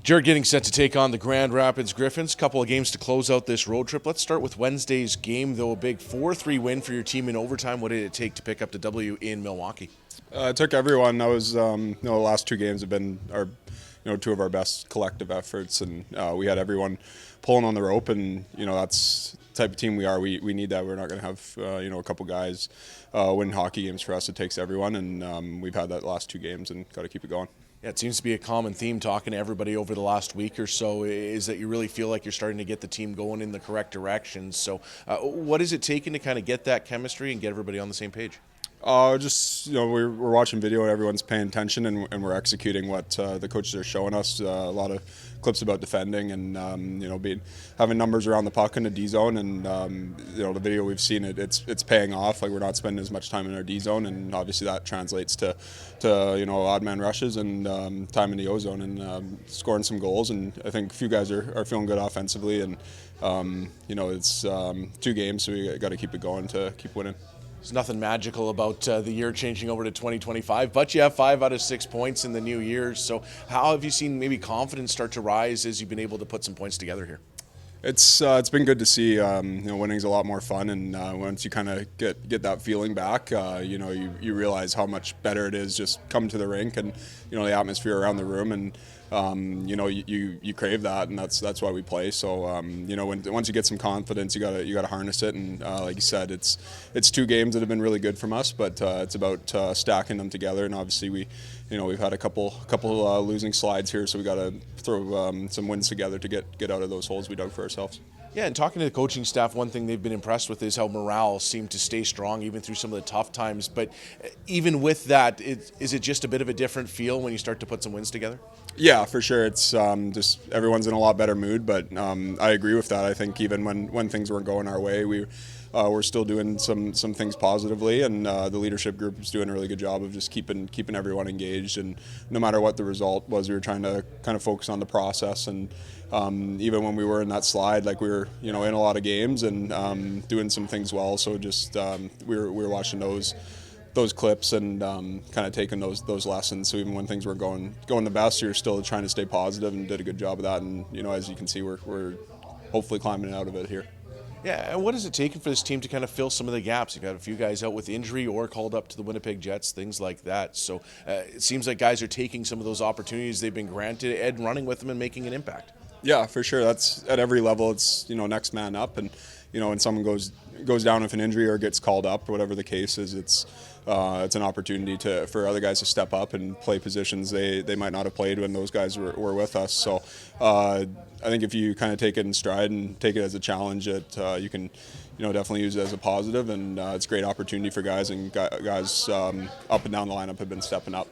Jaret getting set to take on the Grand Rapids Griffins. Couple of games to close out this road trip. Let's start with Wednesday's game, though. A big 4-3 win for your team in overtime. What did it take to pick up the W in Milwaukee? It took everyone. That was, the last two games have been our, two of our best collective efforts, and we had everyone pulling on the rope, and that's the type of team we are. We need that. We're not going to have a couple guys win hockey games for us. It takes everyone, and we've had that last two games, and got to keep it going. Yeah, it seems to be a common theme talking to everybody over the last week or so is that you really feel like you're starting to get the team going in the correct direction. So what is it taking to kind of get that chemistry and get everybody on the same page? We're watching video and everyone's paying attention, and we're executing what the coaches are showing us. A lot of clips about defending and having numbers around the puck in the D zone, and the video we've seen it's paying off. Like, we're not spending as much time in our D zone, and obviously that translates to odd man rushes and time in the O zone, and scoring some goals. And I think a few guys are feeling good offensively, and it's 2 games, so we got to keep it going to keep winning. There's nothing magical about the year changing over to 2025, but you have 5 out of 6 points in the new year. So how have you seen maybe confidence start to rise as you've been able to put some points together here? It's been good to see. Winning's a lot more fun, and once you kind of get that feeling back, you realize how much better it is just coming to the rink, and the atmosphere around the room, and you crave that, and that's why we play. So once you get some confidence, you gotta harness it, and like you said, it's 2 games that have been really good from us, but it's about stacking them together. And obviously we've had a couple losing slides here, so we got to throw some wins together to get out of those holes we dug for ourselves. Yeah, and talking to the coaching staff, one thing they've been impressed with is how morale seemed to stay strong even through some of the tough times. But even with that, is it just a bit of a different feel when you start to put some wins together? Yeah, for sure. It's just everyone's in a lot better mood, but I agree with that. I think even when things weren't going our way, we're still doing some things positively, and the leadership group is doing a really good job of just keeping everyone engaged. And no matter what the result was, we were trying to kind of focus on the process. And even when we were in that slide, like, we were in a lot of games and doing some things well. So just we were watching those clips and kind of taking those lessons. So even when things were going the best, you're still trying to stay positive, and did a good job of that. And as you can see, we're hopefully climbing out of it here. Yeah, and what has it taken for this team to kind of fill some of the gaps? You've got a few guys out with injury or called up to the Winnipeg Jets, things like that. So it seems like guys are taking some of those opportunities they've been granted and running with them and making an impact. Yeah, for sure. That's at every level. It's next man up, and when someone goes down with an injury or gets called up or whatever the case is, it's an opportunity for other guys to step up and play positions they might not have played when those guys were with us. So I think if you kind of take it in stride and take it as a challenge, that you can definitely use it as a positive, and it's a great opportunity for guys, and guys up and down the lineup have been stepping up.